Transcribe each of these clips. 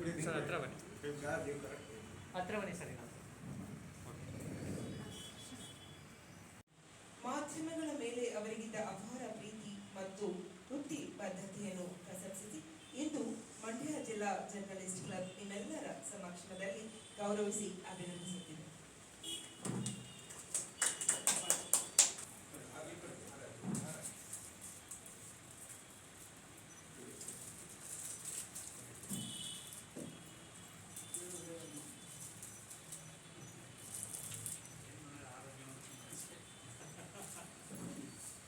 Sir ಹತ್ರ ಬನ್ನಿ, ಹತ್ರ ಬನ್ನಿ ಸರ್. ಮಾಧ್ಯಮಗಳ ಮೇಲೆ ಅವರಿಗಿದ್ದ ಅಪಾರ ಪ್ರೀತಿ ಮತ್ತು ವೃತ್ತಿ ಬದ್ಧತೆಯನ್ನು ಪ್ರಶಂಸಿಸಿ ಇಂದು ಮಂಡ್ಯ ಜಿಲ್ಲಾ ಜರ್ನಲಿಸ್ಟ್ ಕ್ಲಬ್ ನಿಮ್ಮೆಲ್ಲರ ಸಮಕ್ಷಮದಲ್ಲಿ ಗೌರವಿಸಿ ಅಭಿನಂದಿಸುತ್ತಿದೆ.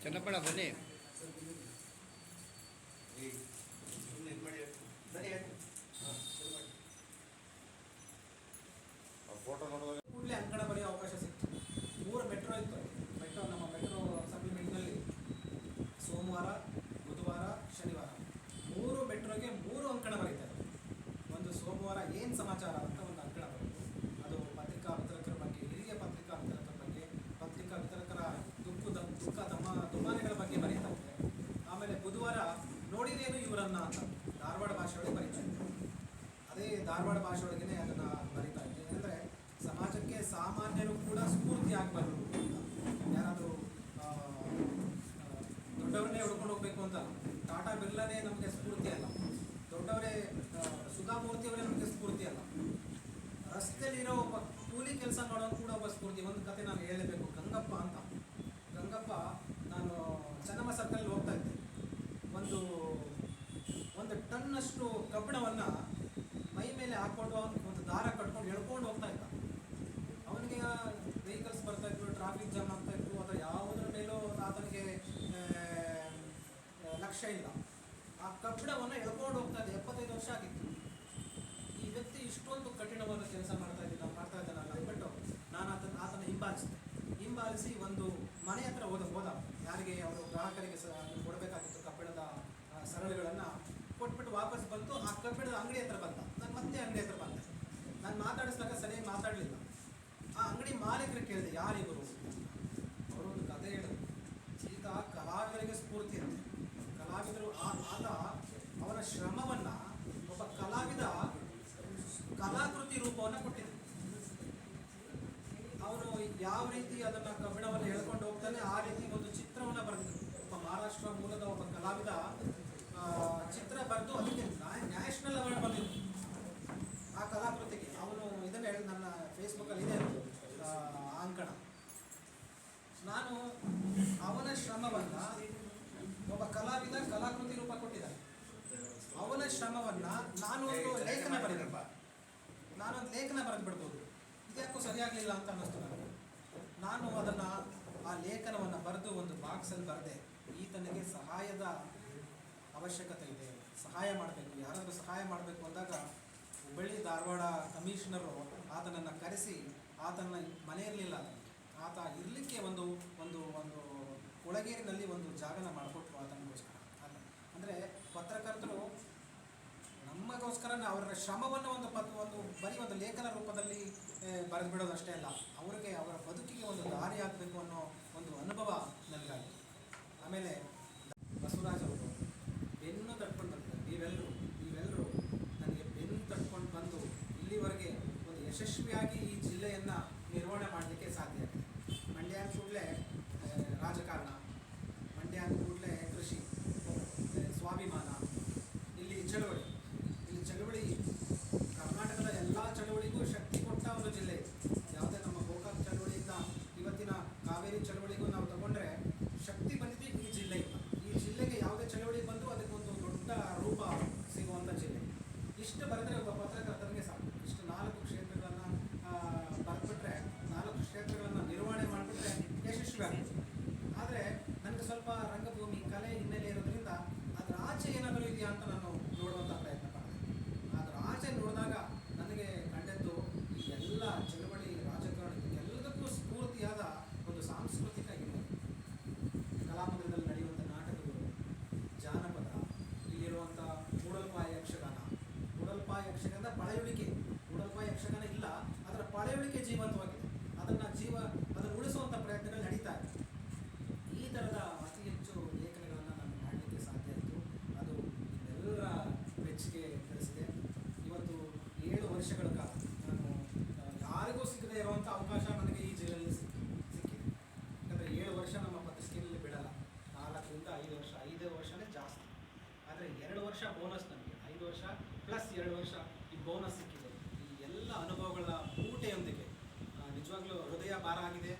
ಚೆನ್ನಪ್ಪಣ್ಣ ಬನ್ನಿ. ಕೂಡಲೇ ಅಂಕಣ ಬರೆಯೋ ಅವಕಾಶ ಸಿಕ್ತು. 3 ಮೆಟ್ರೋ ಇತ್ತು. ನಮ್ಮ ಮೆಟ್ರೋ ಸಪ್ಲಿಮೆಂಟ್ನಲ್ಲಿ ಸೋಮವಾರ, ಬುಧವಾರ, ಶನಿವಾರ 3 ಮೆಟ್ರೋಗೆ 3 ಅಂಕಣ ಬರೀತಾರೆ. ಒಂದು ಸೋಮವಾರ ಏನು ಸಮಾಚಾರ ಅಂತ ಒಂದು ಅಂಕಣ ಬರೋದು, ಅದು ಪತ್ರಿಕಾ ವಿತರಕರ ಬಗ್ಗೆ, ಹಿರಿಯ ಪತ್ರಿಕಾ ವಿತರಕರ ಬಗ್ಗೆ, ಪತ್ರಿಕಾ ವಿತರಕರ ದುಃಖ ದುಮಾನೆಗಳ ಬಗ್ಗೆ ಬರೀತಾ ಇದ್ದೆ. ಆಮೇಲೆ ಬುಧವಾರ ನೋಡಿರೇನು ಇವರನ್ನ ಅಂತ ಧಾರವಾಡ ಭಾಷೆಯೊಳಗೆ ಬರೀತಾ ಇದ್ದೆ. ಅದೇ ಧಾರವಾಡ ಭಾಷೆಯೊಳಗೇ ಅದನ್ನು ಬರೀತಾ ಇದ್ದೆ. ಅಂದರೆ ಸಮಾಜಕ್ಕೆ ಸಾಮಾನ್ಯರು ಕೂಡ ಸ್ಫೂರ್ತಿ ಆಗಬಾರ್ದು ಅಂತ. ಯಾರಾದರೂ ದೊಡ್ಡವರನ್ನೇ ಹುಡ್ಕೊಂಡು ಹೋಗ್ಬೇಕು ಅಂತ, ಟಾಟಾ ಬಿರ್ಲಾನೇ ನಮಗೆ ಸ್ಫೂರ್ತಿ ಅಲ್ಲ, ದೊಡ್ಡವರೇ ಸುಧಾಮೂರ್ತಿಯವರೇ ನಮಗೆ ಸ್ಫೂರ್ತಿ ಅಲ್ಲ. ರಸ್ತೆಯಲ್ಲಿರೋ ಒಬ್ಬ ಕೂಲಿ ಕೆಲಸ ಮಾಡೋನು ಕೂಡ ಒಬ್ಬ ಸ್ಫೂರ್ತಿ. ಒಂದು ಕತೆ ನಾನು ಹೇಳಬೇಕು. ಗಂಗಪ್ಪ ಅಂತ. ಗಂಗಪ್ಪ, ನಾನು ಚೆನ್ನಮ್ಮ ಸರ್ಕಲ್ ಹೋಗ್ತಾ ಇದ್ದೆ. ಒಂದು ಟನ್ನಷ್ಟು ಕಬ್ಬಿಣವನ್ನು ಮೈ ಮೇಲೆ ಹಾಕ್ಕೊಂಡು ಒಂದು ದಾರ ಕಟ್ಕೊಂಡು ಎಳ್ಕೊಂಡು ಹೋಗ್ತಾ ಇದ್ದ. ಅವನಿಗೆ ವೆಹಿಕಲ್ಸ್ ಬರ್ತಾ ಇದ್ರು, ಟ್ರಾಫಿಕ್ ಜಾಮ್ ಆಗ್ತಾ ಇತ್ತು, ಅಥವಾ ಯಾವುದರ ಮೇಲೂ ಆತನಿಗೆ ಲಕ್ಷ್ಯ ಇಲ್ಲ. ಆ ಕಬ್ಬಿಣವನ್ನು ಎಳ್ಕೊಂಡು ಹೋಗ್ತಾ ಇದ್ದೆ. 75 ವರ್ಷ ಆಗಿತ್ತು. ಈ ವ್ಯಕ್ತಿ ಇಷ್ಟೊಂದು ಕಠಿಣವಾದ ಕೆಲಸ ಮಾಡ್ತಾ ಇದ್ದಾನಲ್ಲ ಅಂದ್ಬಿಟ್ಟು ನಾನು ಆತನ ಹಿಂಬಾಲಿಸಿ ಒಂದು ಮನೆ ಹತ್ರ ಹೋದ. ಯಾರಿಗೆ ಅವರು ಗ್ರಾಹಕರಿಗೆ ಕೊಡಬೇಕಾಗಿತ್ತು ಕಬ್ಬಿಣದ ಸರಳುಗಳನ್ನು ಕೊಟ್ಬಿಟ್ಟು ವಾಪಸ್ ಬಂತು. ಆ ಕಬ್ಬಿಣದ ಅಂಗಡಿ ಹತ್ರ ಬಂದ. ನಾನು ಮತ್ತೆ ಅಂಗಡಿ ಹತ್ರ ಬಂದೆ. ನಾನು ಮಾತಾಡಿಸ್ದಾಗ ಸರಿಯಾಗಿ ಮಾತಾಡಲಿಲ್ಲ. ಆ ಅಂಗಡಿ ಮಾಲೀಕರು ಕೇಳಿದೆ, ಯಾರಿವರು? ಅವರು ಒಂದು ಕಥೆ ಹೇಳಿದ್ರು. ಈತ ಕಲಾವಿದರಿಗೆ ಸ್ಫೂರ್ತಿ ಅಂತೆ. ಕಲಾವಿದರು ಆತ ಅವನ ಶ್ರಮವನ್ನು ಒಬ್ಬ ಕಲಾವಿದ ಕಲಾಕೃತಿ ರೂಪವನ್ನು ಕೊಟ್ಟಿದ್ದ. ಅವನು ಯಾವ ರೀತಿ ಅದನ್ನು ಕಬ್ಬಿಣವನ್ನು ಹೇಳ್ಕೊಂಡು ಹೋಗ್ತಾನೆ ಆ ರೀತಿ ಒಂದು ಚಿತ್ರವನ್ನು ಬರೆದಿದ್ದರು. ಒಬ್ಬ ಮಹಾರಾಷ್ಟ್ರ ಮೂಲದ ಒಬ್ಬ ಕಲಾವಿದ ಚಿತ್ರ ಬರೆದು ಅದಕ್ಕೆ ನ್ಯಾಷನಲ್ ಅವಾರ್ಡ್ ಬಂದಿದ್ದು ಆ ಕಲಾಕೃತಿಗೆ. ಅವನು ಇದನ್ನು ಹೇಳಿ ನನ್ನ ಫೇಸ್ಬುಕ್ಕಲ್ಲಿ ಇದೆ ಅಂಕಣ. ನಾನು ಅವನ ಶ್ರಮವನ್ನು ಒಬ್ಬ ಕಲಾವಿದ ಕಲಾಕೃತಿ ರೂಪ ಕೊಟ್ಟಿದ್ದಾನೆ. ಅವನ ಶ್ರಮವನ್ನು ನಾನೊಂದು ಲೇಖನ ಬರೆದು ಬಿಡ್ಬೋದು. ಇದ್ಯಾಕೋ ಸರಿಯಾಗಲಿಲ್ಲ ಅಂತ ಅನ್ನಿಸ್ತು ನನಗೆ. ನಾನು ಆ ಲೇಖನವನ್ನು ಬರೆದು ಒಂದು ಬಾಕ್ಸಲ್ಲಿ ಬರೆದೆ. ಈತನಿಗೆ ಸಹಾಯದ ಅವಶ್ಯಕತೆ ಇದೆ, ಸಹಾಯ ಮಾಡಬೇಕು, ಯಾರಾದರೂ ಸಹಾಯ ಮಾಡಬೇಕು ಅಂದಾಗ ಹುಬ್ಬಳ್ಳಿ ಧಾರವಾಡ ಕಮಿಷನರು ಆತನನ್ನು ಕರೆಸಿ, ಆತನ ಮನೆ ಇರಲಿಲ್ಲ, ಆತ ಇರಲಿಕ್ಕೆ ಒಂದು ಒಂದು ಒಂದು ಕೊಳಗೇರಿನಲ್ಲಿ ಒಂದು ಜಾಗನ ಮಾಡಿಕೊಟ್ರು ಆತನಿಗೋಸ್ಕರ. ಅಂದರೆ ಪತ್ರಕರ್ತರು ನಮಗೋಸ್ಕರ ಅವರ ಶ್ರಮವನ್ನು ಬರೀ ಒಂದು ಲೇಖನ ರೂಪದಲ್ಲಿ ಬರೆದು ಬಿಡೋದು ಅಷ್ಟೇ ಅಲ್ಲ, ಅವರಿಗೆ ಅವರ ಬದುಕಿಗೆ ಒಂದು ದಾರಿ ಆಗಬೇಕು ಅನ್ನೋ ಒಂದು ಅನುಭವ ನನಗಾಯಿತು. ಆಮೇಲೆ ಬಸವರಾಜ್ ಅವರು ಬೆನ್ನು ತಟ್ಕೊಂಡು ಬಂದಿದ್ದಾರೆ. ನೀವೆಲ್ಲರೂ ನನಗೆ ಬೆನ್ನು ತಟ್ಕೊಂಡು ಬಂದು ಇಲ್ಲಿವರೆಗೆ ಒಂದು ಯಶಸ್ವಿಯಾಗಿ ಈ ಜಿಲ್ಲೆಯನ್ನು ನಿರ್ವಹಣೆ ಮಾಡಲಿಕ್ಕೆ ಸಾಧ್ಯ ಆಗಿದೆ. ಮಂಡ್ಯ ಅಂದ ಕೂಡಲೇ ರಾಜಕಾರಣ, ಮಂಡ್ಯ ಅಂದ ಕೂಡಲೇ ಕೃಷಿ, ಸ್ವಾಭಿಮಾನ, ಇಲ್ಲಿ ಚಳವಳಿ ಕರ್ನಾಟಕದ ಎಲ್ಲ ಚಳವಳಿಗೂ ಶಕ್ತಿ ಕೊಟ್ಟ ಒಂದು ಜಿಲ್ಲೆ. ಯಾವುದೇ ನಮ್ಮ ಗೋಕಾಕ್ ಚಳವಳಿಯಿಂದ ಇವತ್ತಿನ ಕಾವೇರಿ ಚಳವಳಿಗೂ ನಾವು ತಗೊಂಡ್ರೆ ಶಕ್ತಿ ಬಂದಿದ್ದು ಈ ಜಿಲ್ಲೆಯಿಂದ. ಈ ಜಿಲ್ಲೆಗೆ ಯಾವುದೇ ಚಳವಳಿ ಬಂದು ಅದಕ್ಕೊಂದು ದೊಡ್ಡ ರೂಪ ಸಿಗುವಂಥ ಜಿಲ್ಲೆ. ಇಷ್ಟು ಬರೆದರೆ ಒಬ್ಬ ಪತ್ರಕರ್ತನಿಗೆ ಸಾಕು. ಇಷ್ಟು 4 ಕ್ಷೇತ್ರಗಳನ್ನು ಬರೆದ್ಬಿಟ್ರೆ, 4 ಕ್ಷೇತ್ರಗಳನ್ನು ನಿರ್ವಹಣೆ ಮಾಡಿಬಿಟ್ರೆ ಯಶಸ್ವಿ ಆಗುತ್ತೆ. ಆದರೆ ನನಗೆ ಸ್ವಲ್ಪ ರಂಗಭೂಮಿ ಕಲೆ ಹಿನ್ನೆಲೆ ಇರೋದ್ರಿಂದ ಅದರ ಆಚೆ ಏನಾದರೂ ಇದೆಯಾ ಅಂತ ನಾನು ನೋಡುವಂಥ ಪ್ರಯತ್ನ ಮಾಡಿದೆ. ಅದರ ಆಚೆ ನೋಡಿದಾಗ ನನಗೆ ಕಂಡದ್ದು ಈ ಎಲ್ಲ ಚಳವಳಿ, ರಾಜಕಾರಣ, ಎಲ್ಲದಕ್ಕೂ ಸ್ಫೂರ್ತಿಯಾದ ಒಂದು ಸಾಂಸ್ಕೃತಿಕ ಹಿನ್ನೆಲೆ. ಕಲಾಮಂದಿರದಲ್ಲಿ ನಡೆಯುವಂಥ ನಾಟಕಗಳು, ಜಾನಪದ, ಇಲ್ಲಿರುವಂಥ ಮೂಡಲ್ಪಾಯ ಯಕ್ಷಗಾನ ವರ್ಷ ಬೋನಸ್ ನನಗೆ 5 ವರ್ಷ ಪ್ಲಸ್ 2 ವರ್ಷ ಈ ಬೋನಸ್ ಸಿಕ್ಕಿದೆ. ಈ ಎಲ್ಲ ಅನುಭವಗಳ ಮೂಟೆಯೊಂದಿಗೆ ನಿಜವಾಗ್ಲೂ ಹೃದಯ ಭಾರ ಆಗಿದೆ,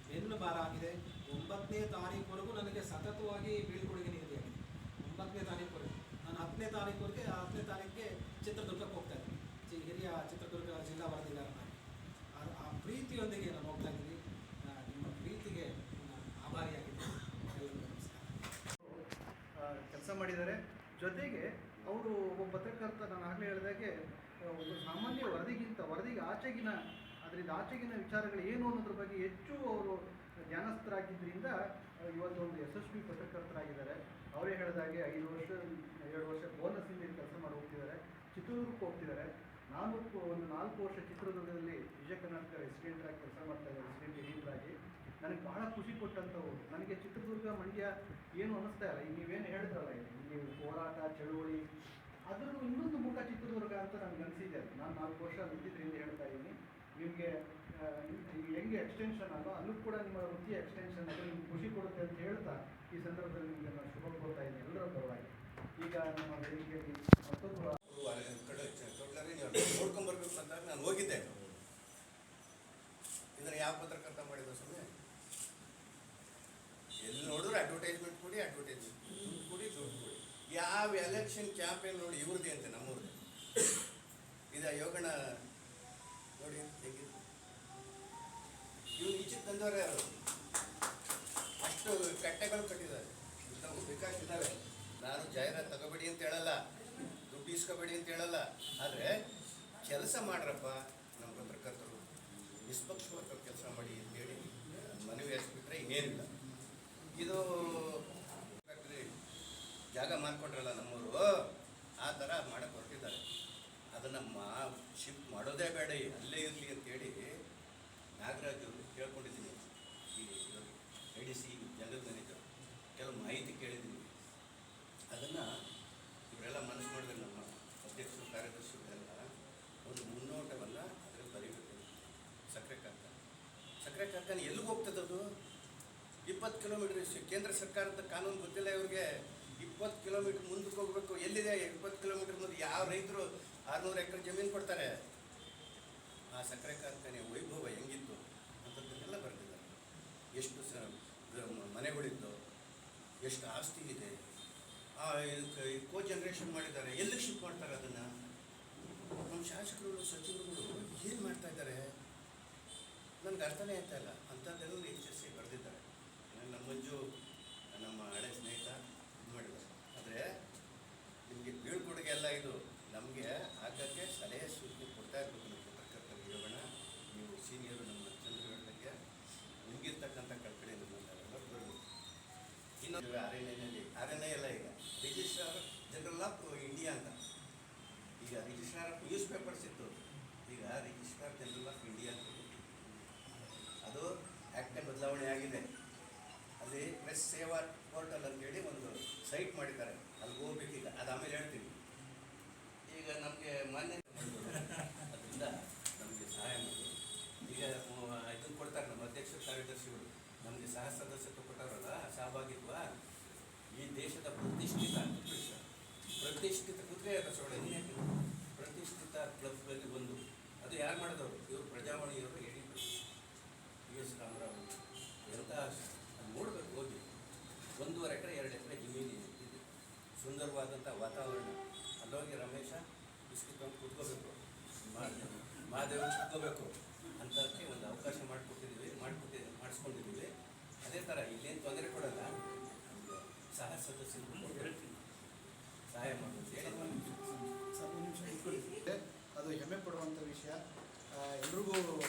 ಬೆನ್ನು ಭಾರ ಆಗಿದೆ. 9ನೇ ತಾರೀಕುವರೆಗೂ ನನಗೆ ಸತತವಾಗಿ ಬೀಳ್ಕೊಡುಗೆ ನಿಗದಿಯಾಗಿದೆ. 9ನೇ ತಾರೀಕುವರೆಗೂ ನಾನು 10ನೇ ತಾರೀಕಿಗೆ ಚಿತ್ರದುರ್ಗಕ್ಕೆ ಹೋಗ್ತಾ ಇದ್ದೀನಿ, ಹಿರಿಯ ಚಿತ್ರದುರ್ಗ ಜಿಲ್ಲಾ ವರದಿಗಾರನಾಗಿ. ಆ ಪ್ರೀತಿಯೊಂದಿಗೆ ನಾನು ಹೋಗ್ತಾ ಇದ್ದೀನಿ. ನಿಮ್ಮ ಪ್ರೀತಿಗೆ ನಾನು ಆಭಾರಿಯಾಗಿದ್ದೀನಿ. ಎಲ್ಲರಿಗೂ ನಮಸ್ಕಾರ. ಕೆಲಸ ಮಾಡಿದ್ದಾರೆ. ಜೊತೆಗೆ ಅವರು ಒಬ್ಬ ಪತ್ರಕರ್ತ, ನಾನು ಆಗಲೇ ಹೇಳಿದಾಗೆ ಒಂದು ಸಾಮಾನ್ಯ ವರದಿಗೆ ಆಚೆಗಿನ ಅದರಿಂದ ಆಚೆಗಿನ ವಿಚಾರಗಳು ಏನು ಅನ್ನೋದ್ರ ಬಗ್ಗೆ ಹೆಚ್ಚು ಅವರು ಧ್ಯಾನಸ್ಥರಾಗಿದ್ದರಿಂದ ಇವತ್ತು ಒಂದು ಯಶಸ್ವಿ ಪತ್ರಕರ್ತರಾಗಿದ್ದಾರೆ. ಅವರೇ ಹೇಳಿದಾಗೆ 2 ವರ್ಷ ಬೋನಸ್ಸಿಂದ ಕೆಲಸ ಮಾಡಿ ಹೋಗ್ತಿದ್ದಾರೆ. ಚಿತ್ರದುರ್ಗಕ್ಕೆ ಹೋಗ್ತಿದ್ದಾರೆ. ನಾನು ಒಂದು 4 ವರ್ಷ ಚಿತ್ರದುರ್ಗದಲ್ಲಿ ವಿಜಯ ಕರ್ನಾಟಕ ರೆಸಿಡೆಂಟಾಗಿ ಕೆಲಸ ಮಾಡ್ತಾ ಇದ್ದಾರೆ, ರೆಸಿಡೆಂಟ್ ಎಡಿಟರಾಗಿ. ನನಗೆ ಭಾಳ ಖುಷಿ ಕೊಟ್ಟಂಥವು. ನನಗೆ ಚಿತ್ರದುರ್ಗ, ಮಂಡ್ಯ ಏನು ಅನ್ನಿಸ್ತಾ ಇಲ್ಲ. ಈಗ ನೀವೇನು ಹೇಳಿದ್ರಲ್ಲ, ಇಲ್ಲಿ ಹೋರಾಟ, ಚಳುವಳಿ, ಅದ್ರ ಇನ್ನೊಂದು ಮುಖ ಚಿತ್ರದುರ್ಗ ಅಂತ ನನಗೆ ಅನಿಸಿದೆ. ನಾನು 4 ವರ್ಷ ನಿಂತಿದ್ದರಿಂದ ಹೇಳ್ತಾ ಇದ್ದೀನಿ. ನಿಮಗೆ ಹೆಂಗೆ ಎಕ್ಸ್ಟೆನ್ಷನ್ ಅಲ್ಲೋ ಅಲ್ಲೂ ಕೂಡ ನಿಮ್ಮ ವೃತ್ತಿಯ ಎಕ್ಸ್ಟೆನ್ಷನ್ ಅದು ನಿಮ್ಗೆ ಖುಷಿ ಕೊಡುತ್ತೆ ಅಂತ ಹೇಳ್ತಾ ಈ ಸಂದರ್ಭದಲ್ಲಿ ನಿಮಗೆ ನಾನು ಶುಭ ಕೋರ್ತಾ ಇದ್ದೀನಿ ಎಲ್ಲರ ಪರವಾಗಿ. ಈಗ ನಮ್ಮ ವೇದಿಕೆಯಲ್ಲಿ ಮತ್ತೊಬ್ಬರು ನೋಡ್ಕೊಂಡ್ಬರ್ಬೇಕು ಅಂತ ನಾನು ಹೋಗಿದ್ದೆ. ಇದನ್ನು ಯಾವ ಪತ್ರಕರ್ತ ಮಾಡಿದ್ರು ಸುಮ್ಮನೆ? ಎಲ್ಲಿ ನೋಡಿದ್ರು ಅಡ್ವರ್ಟೈಸ್ಮೆಂಟ್ ಕೊಡಿ, ದುಡ್ಡು ಕೊಡಿ. ಯಾವ ಎಲೆಕ್ಷನ್ ಕ್ಯಾಂಪೇನ್ ನೋಡಿ ಇವ್ರದ್ದೇ ಅಂತೆ, ನಮ್ಮೂರದೇ. ಇದು ಯೋಗಣ ನೋಡಿ ಹೇಗಿದೆ. ಇವ್ರು ಈಚೆ ತಂದವರೇ ಯಾರು? ಅಷ್ಟು ಕಟ್ಟೆಗಳು ಕಟ್ಟಿದ್ದಾರೆ. ನಾವು ಬೇಕಾಗಿದ್ದಾವೆ. ನಾನು ಜಾಹೀರಾತು ತಗೋಬೇಡಿ ಅಂತ ಹೇಳಲ್ಲ, ದುಡ್ಡು ಇಸ್ಕೋಬೇಡಿ ಅಂತ ಹೇಳಲ್ಲ. ಆದರೆ ಕೆಲಸ ಮಾಡ್ರಪ್ಪ, ನಮ್ಮ ಪತ್ರಕರ್ತರು ನಿಷ್ಪಕ್ಷವಾಗಿ ಕೆಲಸ ಮಾಡಿ ಅಂತೇಳಿ ಮನವಿ ಹಚ್ಬಿಟ್ರೆ ಇನ್ನೇನಿಲ್ಲ. ಇದು ಜಾಗ ಮಾಡ್ಕೊಂಡ್ರಲ್ಲ ನಮ್ಮವರು, ಆ ಥರ ಮಾಡಕ್ಕೆ ಹೊರಟಿದ್ದಾರೆ. ಅದನ್ನು ಶಿಫ್ಟ್ ಮಾಡೋದೇ ಬೇಡ, ಅಲ್ಲೇ ಇರಲಿ ಅಂತೇಳಿ ನಾಗರಾಜ್ ಕೇಳ್ಕೊಂಡಿದ್ದೀನಿ. ಈ ADC ಜನರಲ್ ಮ್ಯಾನೇಜರ್ ಕೆಲವು ಮಾಹಿತಿ ಕೇಳಿದ್ದೀನಿ. ಅದನ್ನು ಇವರೆಲ್ಲ ಮನಸ್ಸು ಮಾಡಿದ್ರೆ ನಮ್ಮ ಅಧ್ಯಕ್ಷರು, ಕಾರ್ಯದರ್ಶಿಗಳೆಲ್ಲ ಒಂದು ಮುನ್ನೋಟವನ್ನು ಅದರಲ್ಲಿ ಬರೀಬೇಕು. ಸಕ್ಕರೆ ಕಾರ್ಖಾನೆ ಎಲ್ಲಿಗೆ ಹೋಗ್ತದದು? 20 ಕಿಲೋಮೀಟ್ರ್. ಕೇಂದ್ರ ಸರ್ಕಾರದ ಕಾನೂನು ಗೊತ್ತಿಲ್ಲ ಇವ್ರಿಗೆ. 20 ಕಿಲೋಮೀಟ್ರ್ ಮುಂದಕ್ಕೆ ಹೋಗ್ಬೇಕು. ಎಲ್ಲಿದೆ 20 ಕಿಲೋಮೀಟ್ರ್ ಮುಂದೆ? ಯಾವ ರೈತರು 600 ಎಕರೆ ಜಮೀನು ಕೊಡ್ತಾರೆ? ಆ ಸಕ್ಕರೆ ಕಾರ್ಖಾನೆ ವೈಭವ ಹೆಂಗಿತ್ತು ಅಂಥದ್ದನ್ನೆಲ್ಲ ಬರೆದಿದ್ದಾರೆ. ಎಷ್ಟು ಮನೆಗಳಿದ್ದು, ಎಷ್ಟು ಆಸ್ತಿ ಇದೆ, ಕೋ ಜನರೇಷನ್ ಮಾಡಿದ್ದಾರೆ. ಎಲ್ಲಿಗೆ ಶಿಫ್ಟ್ ಮಾಡ್ತಾರೆ ಅದನ್ನು? ನಮ್ಮ ಶಾಸಕರುಗಳು, ಸಚಿವರುಗಳು ಏನು ಮಾಡ್ತಾ ಇದ್ದಾರೆ ನನಗೆ ಅರ್ಥನೇ ಆಗ್ತಾ ಇಲ್ಲ. ಅಂಥದ್ದೆಲ್ಲ HSC ಬರೆದಿದ್ದಾರೆ. ನಮ್ಮ ಮಂಜು, ನಮ್ಮ ಹಳೆ ಸ್ನೇಹಿತ ಇದು ಮಾಡಿದ್ದಾರೆ. ಆದರೆ ನಿಮಗೆ ಬೀಳ್ಕೊಡುಗೆ ಎಲ್ಲ ಇದು ನಮಗೆ ಆಗಾಗ್ಗೆ ಸಲಹೆ ಸೂಚನೆ ಕೊಡ್ತಾ ಇರಬೇಕು. ನಮ್ಮ ಪತ್ರಕರ್ತರಿಗೆ ಯೋಗಣ, ನೀವು ಸೀನಿಯರು, ನಮ್ಮ ಚಂದ್ರಗಢಕ್ಕೆ ನಿಮಗಿರ್ತಕ್ಕಂಥ ಕಲ್ಪನೆ ನಮ್ಮೆಲ್ಲ ಬರಬೇಕು. ಇನ್ನೊಂದು RNA ಎಲ್ಲ ಈಗ ರಿಜಿಸ್ಟ್ರಾರ್ ಜನರಲ್ ಆಫ್ ಇಂಡಿಯಾ ಅಂತ. ಈಗ ರಿಜಿಸ್ಟ್ರಾರ್ ಆಫ್ ನ್ಯೂಸ್ ಪೇಪರ್ಸ್ ಇತ್ತು, ಈಗ ರಿಜಿಸ್ಟ್ರಾರ್ ಜನರಲ್ ಆಫ್ ಇಂಡಿಯಾ ಅಂತ. ಅದು ಆ್ಯಕ್ಟ್ನೇ ಬದಲಾವಣೆ ಆಗಿದೆ. ಅಲ್ಲಿ ಪ್ರೆಸ್ ಸೇವಾ ಪೋರ್ಟಲ್ ಅಂತೇಳಿ ಒಂದು ಸೈಟ್ ಮಾಡಿದ್ದಾರೆ, ಅಲ್ಲಿಗೆ ಹೋಗ್ಬೇಕೀಗ. ಅದು ಆಮೇಲೆ ಹೇಳ್ತೀವಿ. ಈಗ ನಮಗೆ ಮಾನ್ಯ ಅದರಿಂದ ನಮಗೆ ಸಹಾಯ ಮಾಡಿ. ಈಗ ಇದನ್ನು ಕೊಡ್ತಾರೆ ನಮ್ಮ ಅಧ್ಯಕ್ಷ ಕಾರ್ಯದರ್ಶಿಗಳು, ನಮಗೆ ಸಹ ಸದಸ್ಯತ್ವ ಕೊಟ್ಟವರಲ್ಲ, ಸಹಭಾಗಿತ್ವ. ಈ ದೇಶದ ಪ್ರತಿಷ್ಠಿತ ಕುದುರೆ ಪ್ರತಿಷ್ಠಿತ ಕ್ಲಬ್ಗಳಲ್ಲಿ ಒಂದು. ಅದು ಯಾರು ಮಾಡಿದವರು? ಇವರು ಪ್ರಜಾವಾಣಿಯವರು ಹೇಳಿದರು, PS ರಾಮರಾವ್. ಎಂಥ ನೋಡಬೇಕು, ಹೋಗಿ 1.5 ಎಕರೆ 2 ಎಕರೆ ಜಮೀನು ಇದೆ, ಸುಂದರವಾದಂಥ ವಾತಾವರಣ. ಅಲ್ಲೋಗಿ ರಮೇಶ ಬಿಸ್ಕಿಟ್ ಒಂದು ಕುತ್ಕೋಬೇಕು, ಮಹಾದೇವ ಕುತ್ಕೋಬೇಕು ಅಂತಕ್ಕೆ ಒಂದು ಅವಕಾಶ ಮಾಡಿಸ್ಕೊಂಡಿದ್ದೀವಿ. ಅದೇ ಥರ ಇಲ್ಲೇನು ತೊಂದರೆ ಕೊಡಲ್ಲ, ಸಹ ಸದಸ್ಯರು ಸಹಾಯ ಮಾಡೋದು ಹೇಳಿ. ಅದು ಹೆಮ್ಮೆ ಪಡುವಂಥ ವಿಷಯ, ಎಲ್ರಿಗೂ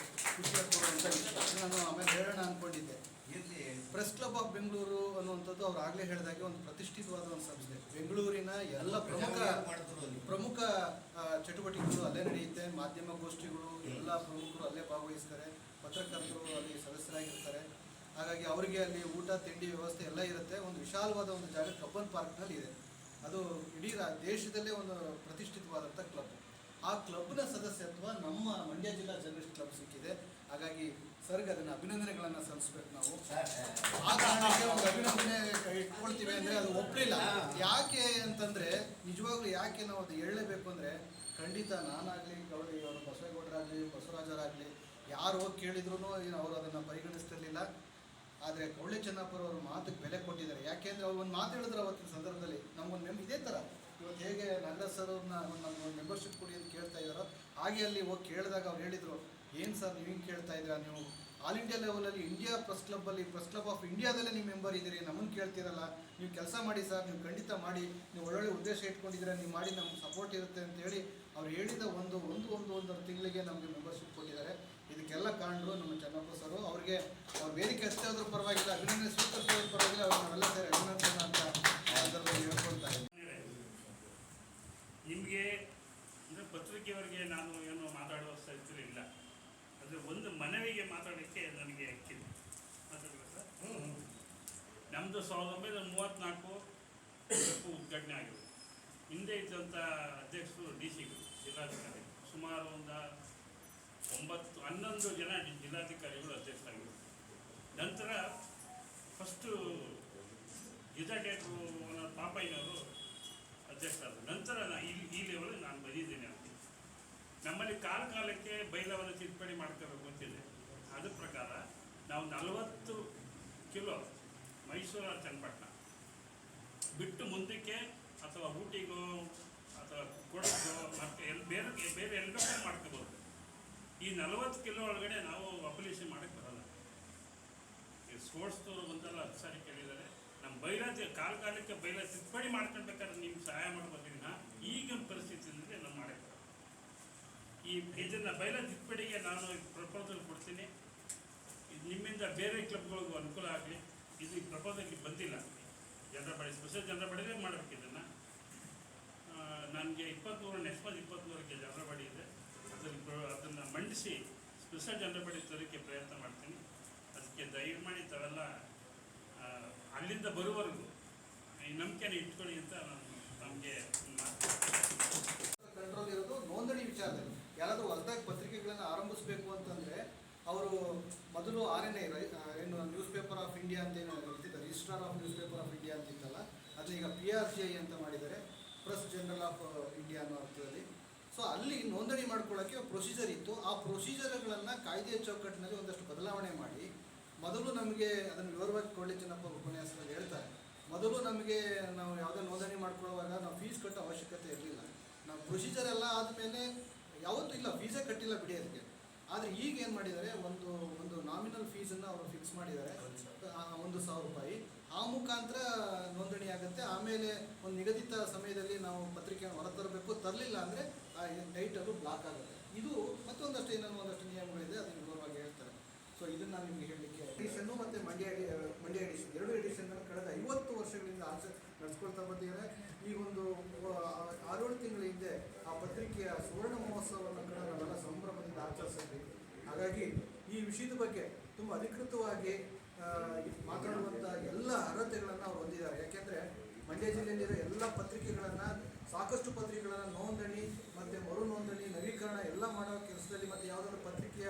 ಖುಷಿ ಕೊಡುವಂಥ ವಿಷಯ. ನಾನು ಆಮೇಲೆ ಹೇಳೋಣ ಅಂದ್ಕೊಂಡಿದ್ದೆ. ಪ್ರೆಸ್ ಕ್ಲಬ್ ಆಫ್ ಬೆಂಗಳೂರು ಅನ್ನುವಂಥದ್ದು ಅವ್ರು ಆಗಲೇ ಹೇಳಿದಾಗೆ ಒಂದು ಪ್ರತಿಷ್ಠಿತವಾದ ಒಂದು ಸಂಸ್ಥೆ. ಬೆಂಗಳೂರಿನ ಎಲ್ಲ ಪ್ರಮುಖ ಚಟುವಟಿಕೆಗಳು ಅಲ್ಲೇ ನಡೆಯುತ್ತೆ. ಮಾಧ್ಯಮ ಗೋಷ್ಠಿಗಳು ಎಲ್ಲ ಪ್ರಮುಖರು ಅಲ್ಲೇ ಭಾಗವಹಿಸ್ತಾರೆ, ಪತ್ರಕರ್ತರು ಅಲ್ಲಿ ಸದಸ್ಯರಾಗಿರ್ತಾರೆ. ಹಾಗಾಗಿ ಅವರಿಗೆ ಅಲ್ಲಿ ಊಟ ತಿಂಡಿ ವ್ಯವಸ್ಥೆ ಎಲ್ಲ ಇರುತ್ತೆ. ಒಂದು ವಿಶಾಲವಾದ ಒಂದು ಜಾಗ ಕಬ್ಬನ್ ಪಾರ್ಕ್ನಲ್ಲಿ ಇದೆ. ಅದು ಇಡೀ ದೇಶದಲ್ಲೇ ಒಂದು ಪ್ರತಿಷ್ಠಿತವಾದಂಥ ಕ್ಲಬ್. ಆ ಕ್ಲಬ್ನ ಸದಸ್ಯತ್ವ ನಮ್ಮ ಮಂಡ್ಯ ಜಿಲ್ಲಾ ಜರ್ನಲಿಸ್ಟ್ ಕ್ಲಬ್ ಸಿಕ್ಕಿದೆ. ಹಾಗಾಗಿ ಸರ್ಗೆ ಅದನ್ನು ಅಭಿನಂದನೆಗಳನ್ನು ಸಲ್ಲಿಸ್ಬೇಕು ನಾವು. ಆ ಕಾರಣಕ್ಕೆ ಒಂದು ಅಭಿನಂದನೆ ಇಟ್ಕೊಳ್ತೀವಿ ಅಂದರೆ ಅದು ಒಪ್ಪಲಿಲ್ಲ. ಯಾಕೆ ಅಂತಂದರೆ ನಿಜವಾಗ್ಲೂ ಯಾಕೆ ನಾವು ಅದು ಹೇಳಲೇಬೇಕು ಅಂದರೆ, ಖಂಡಿತ ನಾನಾಗಲಿ ಗೌಡಿ ಅವರು ಬಸವೇಗೌಡರಾಗಲಿ ಬಸವರಾಜರಾಗಲಿ ಯಾರು ಹೋಗಿ ಕೇಳಿದ್ರು ಅವರು ಅದನ್ನು ಪರಿಗಣಿಸ್ತಿರ್ಲಿಲ್ಲ. ಆದರೆ ಕವಳೆ ಚೆನ್ನಪ್ಪರವರು ಮಾತಿಗೆ ಬೆಲೆ ಕೊಟ್ಟಿದ್ದಾರೆ. ಯಾಕೆಂದರೆ ಅವ್ರು ಒಂದು ಮಾತು ಹೇಳಿದ್ರು ಅವತ್ತಿನ ಸಂದರ್ಭದಲ್ಲಿ, ನಮಗೊಂದು ಇದೇ ಥರ ಇವತ್ತು ಹೇಗೆ ನಾಗರಾಜ್ ಸರ್ ಅವ್ರನ್ನ ನಮ್ಗೊಂದು ಮೆಂಬರ್ಶಿಪ್ ಕೊಡಿ ಅಂತ ಕೇಳ್ತಾ ಇದ್ದಾರೋ ಹಾಗೆ ಅಲ್ಲಿ ಹೋಗಿ ಕೇಳಿದಾಗ ಅವ್ರು ಹೇಳಿದರು, ಏನು ಸರ್ ನೀವು ಹಿಂಗೆ ಕೇಳ್ತಾ ಇದ್ದೀರಾ, ನೀವು ಆಲ್ ಇಂಡಿಯಾ ಲೆವೆಲಲ್ಲಿ ಇಂಡಿಯಾ ಪ್ರೆಸ್ ಕ್ಲಬ್ಬಲ್ಲಿ ಪ್ರೆಸ್ ಕ್ಲಬ್ ಆಫ್ ಇಂಡಿಯಾದಲ್ಲೇ ನೀವು ಮೆಂಬರ್ ಇದ್ದೀರಿ, ನಮ್ಮನ್ನು ಕೇಳ್ತೀರಲ್ಲ, ನೀವು ಕೆಲಸ ಮಾಡಿ ಸರ್, ನೀವು ಖಂಡಿತ ಮಾಡಿ, ನೀವು ಒಳ್ಳೊಳ್ಳೆ ಉದ್ದೇಶ ಇಟ್ಕೊಂಡಿದ್ದೀರಾ, ನೀವು ಮಾಡಿ ನಮ್ಗೆ ಸಪೋರ್ಟ್ ಇರುತ್ತೆ ಅಂತೇಳಿ ಅವ್ರು ಹೇಳಿದ ಒಂದೂವರೆ ತಿಂಗಳಿಗೆ ನಮಗೆ ಮೆಂಬರ್ಶಿಪ್ ಕೊಟ್ಟಿದ್ದಾರೆ. ಇದಕ್ಕೆಲ್ಲ ಕಾರಣರು ನಮ್ಮ ಚೆನ್ನಪ್ಪ ಸರು. ಅವ್ರಿಗೆ ಅವ್ರ ವೇದಿಕೆ ಹಚ್ಚೇ ಹೋದ್ರೂ ಪರವಾಗಿಲ್ಲ, ಅಭಿನಂದನೆ ಸ್ವೀಕರಿಸೋದ್ರ ಪರವಾಗಿಲ್ಲ, ಅವ್ರು ನಾವೆಲ್ಲ ಸೇರಿ ಅಭಿನಂದನೆ ಅಂತ ಸಂದರ್ಭದಲ್ಲಿ ಹೇಳ್ಕೊಳ್ತಾ ಇದ್ದೀನಿ. ನಿಮಗೆ ಅಂದರೆ ಪತ್ರಿಕೆಯವರಿಗೆ ನಾನು ಏನು ಮಾತಾಡುವ ಸ್ಥಿತಿಯಲ್ಲಿ ಇಲ್ಲ. ಅಂದರೆ ಒಂದು ಮನವಿಗೆ ಮಾತಾಡೋಕ್ಕೆ ನನಗೆ ಹಕ್ಕಿದೆ. ಮಾತಾಡಬೇಕು ಸರ್. ನಮ್ಮದು 1934 ಉದ್ಘಾಟನೆ ಆಗಿದೆ. ಹಿಂದೆ ಇದ್ದಂಥ ಅಧ್ಯಕ್ಷರು DC ಜಿಲ್ಲಾಧಿಕಾರಿ, ಸುಮಾರು ಒಂದು 11 ಜನ ಜಿಲ್ಲಾಧಿಕಾರಿಗಳು ಅಧ್ಯಕ್ಷರಾಗಿದ್ದರು. ನಂತರ ಫಸ್ಟು ಗಿಜಾಟೇಟ್ರು ಪಾಪಯ್ಯನವರು ಅಧ್ಯಕ್ಷರಾದರು. ನಂತರ ಈ ಲೆವೆಲ್ ನಾನು ಬಂದಿದ್ದೇನೆ ಅಂತ. ನಮ್ಮಲ್ಲಿ ಕಾಲಕ್ಕೆ ಬೈಲವನ್ನು ತಿದ್ದುಪಡಿ ಮಾಡ್ಕೋಬೇಕು ಅಂತಿದೆ. ಅದ್ರ ಪ್ರಕಾರ ನಾವು 40 ಕಿಲೋ ಮೈಸೂರು ಚನ್ನಪಟ್ಟಣ ಬಿಟ್ಟು ಮುಂದಕ್ಕೆ ಅಥವಾ ಊಟಿಗೋ ಅಥವಾ ಕೊಡಗೋ ಮತ್ತು ಬೇರೆ ಎಲ್ಲಿ ಬೇಕಾದ್ರೂ ಮಾಡ್ಕೋಬೋದು. ಈ 40 ಕಿಲೋ ಒಳಗಡೆ ನಾವು ಅಪ್ಲಿಕೇಶನ್ ಮಾಡೋಕ್ಕೆ ಬರೋಲ್ಲ. ಈ ಸ್ಪೋರ್ಟ್ಸ್ದವರು ಬಂದಲ್ಲ 10 ಸಾರಿ ಕೇಳಿದ್ದಾರೆ. ನಮ್ಮ ಕಾಲಕ್ಕೆ ಬೈಲ ತಿದ್ದುಪಡಿ ಮಾಡ್ಕೊಳ್ಬೇಕಾದ್ರೆ ನಿಮ್ಗೆ ಸಹಾಯ ಮಾಡ್ಬೋದಿಲ್ಲ. ಈಗಿನ ಪರಿಸ್ಥಿತಿಯಲ್ಲಿ ನಾನು ಮಾಡೋಕ್ಕೆ ಇದನ್ನು ಬೈಲ ತಿದ್ದುಪಡಿಗೆ ನಾನು ಪ್ರಪೋಸಲ್ ಕೊಡ್ತೀನಿ. ಇದು ನಿಮ್ಮಿಂದ ಬೇರೆ ಕ್ಲಬ್ಗಳಿಗೂ ಅನುಕೂಲ ಆಗಲಿ. ಇದು ಈ ಪ್ರಪೋಸಲ್ಗೆ ಬಂದಿಲ್ಲ. ಜನರ ಬಡಿ ಸ್ಪೆಷಲ್ ಜನರ ಬಡಿದೇ ಮಾಡಬೇಕು ಇದನ್ನು. ನನಗೆ 23 ನೆಕ್ಸ್ಟ್ ಮಂತ್ 23ಕ್ಕೆ ಜನರ ಬಡಿ ಇದೆ. ಅದನ್ನು ಮಂಡಿಸಿ ಸ್ಪೆಷಲ್ ಜನರ ಬಡಿ ತರೋಕ್ಕೆ ಪ್ರಯತ್ನ ಮಾಡ್ತೀನಿ. ಅದಕ್ಕೆ ದಯಮಾಡಿ ತಾವೆಲ್ಲ ಅಲ್ಲಿಂದ ಬರುವವರೆಗೂ ಈ ನಂಬಿಕೆನ ಇಟ್ಕೊಳ್ಳಿ ಅಂತ ನಾನು ನಮಗೆ ಕಂಟ್ರೋಲ್ ಇರೋದು ನೋಂದಣಿ ವಿಚಾರದಲ್ಲಿ. ಯಾರಾದರೂ ಹೊಸದಾಗಿ ಪತ್ರಿಕೆಗಳನ್ನು ಆರಂಭಿಸಬೇಕು ಅಂತಂದರೆ ಅವರು ಮೊದಲು RNI ಏನು ನ್ಯೂಸ್ ಪೇಪರ್ ಆಫ್ ಇಂಡಿಯಾ ಅಂತ ಏನು ಇರ್ತಿತ್ತು, registrar of newspaper of India ಅಂತಿತ್ತಲ್ಲ, ಅದನ್ನ ಈಗ PRGI ಅಂತ ಮಾಡಿದ್ದಾರೆ, ಪ್ರೆಸ್ ಜನರಲ್ ಆಫ್ ಇಂಡಿಯಾ ಅನ್ನೋ ಅರ್ಥದಲ್ಲಿ. ಸೊ ಅಲ್ಲಿ ನೋಂದಣಿ ಮಾಡ್ಕೊಳ್ಳೋಕ್ಕೆ ಪ್ರೊಸೀಜರ್ ಇತ್ತು. ಆ ಪ್ರೊಸೀಜರ್ಗಳನ್ನು ಕಾಯ್ದೆಯ ಚೌಕಟ್ಟಿನಲ್ಲಿ ಒಂದಷ್ಟು ಬದಲಾವಣೆ ಮಾಡಿ, ಮೊದಲು ನಮಗೆ ಅದನ್ನು ವಿವರವಾಗಿ ಕವಳೆ ಚೆನ್ನಪ್ಪ ಉಪನ್ಯಾಸದಲ್ಲಿ ಹೇಳ್ತಾರೆ, ಮೊದಲು ನಮಗೆ ನಾವು ಯಾವುದೇ ನೋಂದಣಿ ಮಾಡ್ಕೊಳ್ಳುವಾಗ ನಾವು ಫೀಸ್ ಕಟ್ಟೋ ಅವಶ್ಯಕತೆ ಇರಲಿಲ್ಲ. ನಾವು ಪ್ರೊಸೀಜರ್ ಎಲ್ಲ ಆದಮೇಲೆ ಯಾವತ್ತೂ ಇಲ್ಲ, ಫೀಸೇ ಕಟ್ಟಿಲ್ಲ ಬಿಡಿ ಅದಕ್ಕೆ. ಆದರೆ ಈಗ ಏನು ಮಾಡಿದ್ದಾರೆ, ಒಂದು ನಾಮಿನಲ್ ಫೀಸನ್ನು ಅವರು ಫಿಕ್ಸ್ ಮಾಡಿದ್ದಾರೆ, 1,000 ರೂಪಾಯಿ. ಆ ಮುಖಾಂತರ ನೋಂದಣಿ ಆಗುತ್ತೆ. ಆಮೇಲೆ ಒಂದು ನಿಗದಿತ ಸಮಯದಲ್ಲಿ ನಾವು ಪತ್ರಿಕೆಯನ್ನು ಹೊರತರಬೇಕು, ತರಲಿಲ್ಲ ಅಂದರೆ ಆ ಟೈಟಲು ಬ್ಲಾಕ್ ಆಗುತ್ತೆ. ಇದು ಮತ್ತೊಂದಷ್ಟು ಏನಾದ್ರು ಒಂದಷ್ಟು ನಿಯಮಗಳಿದೆ, ಅದನ್ನು ವಿವರವಾಗಿ ಹೇಳ್ತಾರೆ. ಸೊ ಇದನ್ನು ನಾನು ನಿಮಗೆ ಹೇಳಲಿಕ್ಕೆ ಎಡಿಷನ್ನು ಮತ್ತು ಮಂಡ್ಯ ಎಡಿಷನ್ 2 ಎಡಿಷನ್ಗಳನ್ನು ಕಳೆದ 50 ವರ್ಷಗಳಿಂದ ನಡೆಸ್ಕೊಳ್ತಾ ಬಂದಿದ್ದಾರೆ. ಈಗ ಒಂದು 6-7 ತಿಂಗಳ ಹಿಂದೆ ಆ ಪತ್ರಿಕೆಯ ಸುವರ್ಣ ಮಹೋತ್ಸವವನ್ನು ಕೂಡ ನಾವೆಲ್ಲ ಸಂಭ್ರಮದಿಂದ ಆಚರಿಸಿದ್ವಿ. ಹಾಗಾಗಿ ಈ ವಿಷಯದ ಬಗ್ಗೆ ತುಂಬ ಅಧಿಕೃತವಾಗಿ ಮಾತಾಡುವಂಥ ಎಲ್ಲ ಅರ್ಹತೆಗಳನ್ನು ಅವರು ಹೊಂದಿದ್ದಾರೆ. ಯಾಕೆಂದರೆ ಮಂಡ್ಯ ಜಿಲ್ಲೆಯಲ್ಲಿರೋ ಎಲ್ಲ ಪತ್ರಿಕೆಗಳನ್ನು, ಸಾಕಷ್ಟು ಪತ್ರಿಕೆಗಳನ್ನು ನೋಂದಣಿ ಮತ್ತು ಮರು ನೋಂದಣಿ, ನವೀಕರಣ ಎಲ್ಲ ಮಾಡೋ ಕೆಲಸದಲ್ಲಿ, ಮತ್ತು ಯಾವುದಾದ್ರೂ ಪತ್ರಿಕೆಯ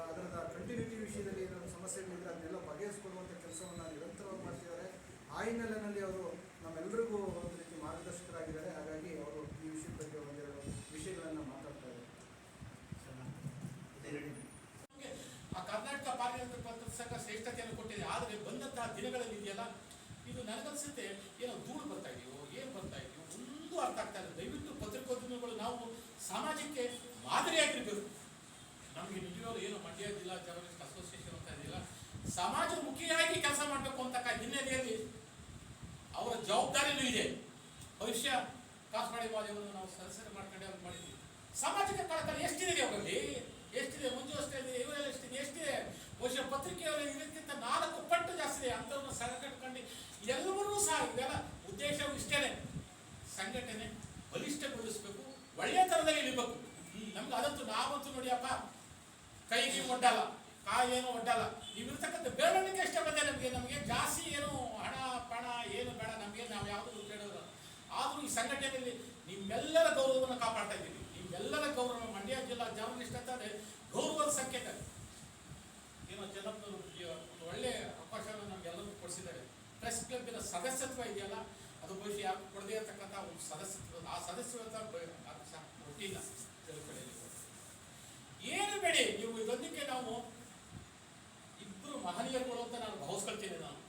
ಅದರ ಕಂಟಿನ್ಯೂಟಿ ವಿಷಯದಲ್ಲಿ ಏನಾದರೂ ಸಮಸ್ಯೆಗಳಿದ್ರೆ ಅದನ್ನೆಲ್ಲ ಬಗೆಹರಿಸಿಕೊಡುವಂಥ ಕೆಲಸವನ್ನು ನಿರಂತರವಾಗಿ ಮಾಡ್ತಿದ್ದಾರೆ. ಆ ಹಿನ್ನೆಲೆಯಲ್ಲಿ ಅವರು ನಮ್ಮೆಲ್ಲರಿಗೂ ಒಂದು ರೀತಿ ಮಾರ್ಗದರ್ಶಕರಾಗಿದ್ದಾರೆ. ಹಾಗಾಗಿ ಅವರು ಈ ವಿಷಯದ ಬಗ್ಗೆ ಒಂದೆರಡು ವಿಷಯಗಳನ್ನು ಮಾತಾಡ್ತಾ ಇದ್ದಾರೆ. ಆ ಕರ್ನಾಟಕ ಪಾರ್ಲಿಮೆಂಟ್ ಪತ್ರಸಂಘ ಶ್ರೇಷ್ಠತೆಯನ್ನು ಕೊಟ್ಟಿದೆ. ಆದರೆ ಬಂದಂತಹ ದಿನಗಳಲ್ಲಿ ಇದೆಯಲ್ಲ, ಇದು ನನಗನ್ಸುತ್ತೆ ಏನೋ ಧೂಳು ಬರ್ತಾ ಇದೆಯೋ ಏನು ಬರ್ತಾ ಇದೆಯೋ ಒಂದು ಅರ್ಥ ಆಗ್ತಾ ಇದೆ. ದಯವಿಟ್ಟು ಪತ್ರಿಕೋದ್ಯಮಿಗಳು ನಾವು ಸಮಾಜಕ್ಕೆ ಮಾದರಿಯಾಗಿರ್ಬೇಕು. ನಮಗೆ ನಿಜವಾಗ್ಲೂ ಏನು ಮಂಡ್ಯ ಜಿಲ್ಲಾ ಜರ್ನಲಿಸ್ಟ್ ಅಸೋಸಿಯೇಷನ್ ಅಂತ ಇದೆಯಲ್ಲ, ಸಮಾಜಮುಖಿಯಾಗಿ ಕೆಲಸ ಮಾಡಬೇಕು ಅಂತಕ್ಕ ಹಿನ್ನೆಲೆಯಲ್ಲಿ ಅವರ ಜವಾಬ್ದಾರಿನೂ ಇದೆ. ಭವಿಷ್ಯ ಕಾಸವಾಡಿ ಮಾಧ್ಯಮವನ್ನು ನಾವು ಸದಸ್ಯರು ಮಾಡ್ಕೊಂಡೆ ಅವ್ರು ಮಾಡಿದ್ವಿ. ಸಮಾಜಕ್ಕೆ ಕಳಕಳಿ ಎಷ್ಟಿದೆ ಅವರಲ್ಲಿ, ಎಷ್ಟಿದೆ, ಮುಂಜು ಅಷ್ಟಿದೆ, ಇವರೆಲ್ಲ ಎಷ್ಟಿದೆ. ಬಹುಶಃ ಪತ್ರಿಕೆಯಲ್ಲಿ ಇದಕ್ಕಿಂತ 4 ಪಟ್ಟು ಜಾಸ್ತಿ ಇದೆ. ಅಂಥವ್ರನ್ನ ಸಂಘಟನೆ ಎಲ್ಲರೂ ಸಹ ಇದೆಲ್ಲ ಉದ್ದೇಶವು ಇಷ್ಟೇ, ಸಂಘಟನೆ ಬಲಿಷ್ಠಗೊಳಿಸಬೇಕು, ಒಳ್ಳೆಯ ಥರದಲ್ಲಿ ಇರಬೇಕು. ನಮ್ಗೆ ಅದಂತೂ ನಾವಂತೂ ನೋಡಿಯಪ್ಪ, ಕೈಗೆ ಒಡ್ಡಲ್ಲ, ಕಾಯೇನು ಒಡ್ಡಲ್ಲ. ನೀವಿರ್ತಕ್ಕಂಥ ಬೆಳವಣಿಗೆ ಇಷ್ಟ ಬಂದೆ ನಮಗೆ ಜಾಸ್ತಿ ಏನು ಹಣ ಪಣ ಏನು ಬೇಡ ನಮಗೆ, ನಾವು ಯಾವುದೂ ಬೇಡವರು. ಆದರೂ ಈ ಸಂಘಟನೆಯಲ್ಲಿ ನಿಮ್ಮೆಲ್ಲರ ಗೌರವವನ್ನು ಕಾಪಾಡ್ತಾ ಇದ್ದೀವಿ. ನಿಮ್ಮೆಲ್ಲರ ಗೌರವ ಮಂಡ್ಯ ಜಿಲ್ಲಾ ಜರ್ನಲಿಸ್ಟ್ ಅಂತಂದರೆ ಗೌರವದ ಸಂಕೇತ. ಏನೋ ಚೆನ್ನಪ್ಪನವರು ಒಂದು ಒಳ್ಳೆ ಅವಕಾಶವನ್ನು ನಮಗೆಲ್ಲರಿಗೂ ಕೊಡಿಸಿದ್ದಾರೆ. ಪ್ರೆಸ್ ಕ್ಲಬ್ಬಿನ ಸದಸ್ಯತ್ವ ಇದೆಯಲ್ಲ, ಅದು ಬಹುಶಃ ಯಾರು ಕೊಡದೇ ಇರತಕ್ಕಂಥ ಒಂದು ಸದಸ್ಯತ್ವ, ಆ ಸದಸ್ಯತ್ವ ಒಟ್ಟಿಲ್ಲ ತಿಳ್ಕೊಳ್ಳಿ. ಏನು ಬೇಡಿ ನೀವು ಇದೊಂದಕ್ಕೆ ನಾವು ಇಬ್ಬರು ಮಹನೀಯರುಗಳು ಅಂತ ನಾನು ಭಾವಿಸ್ಕೊಳ್ತೀನಿ ನಾನು.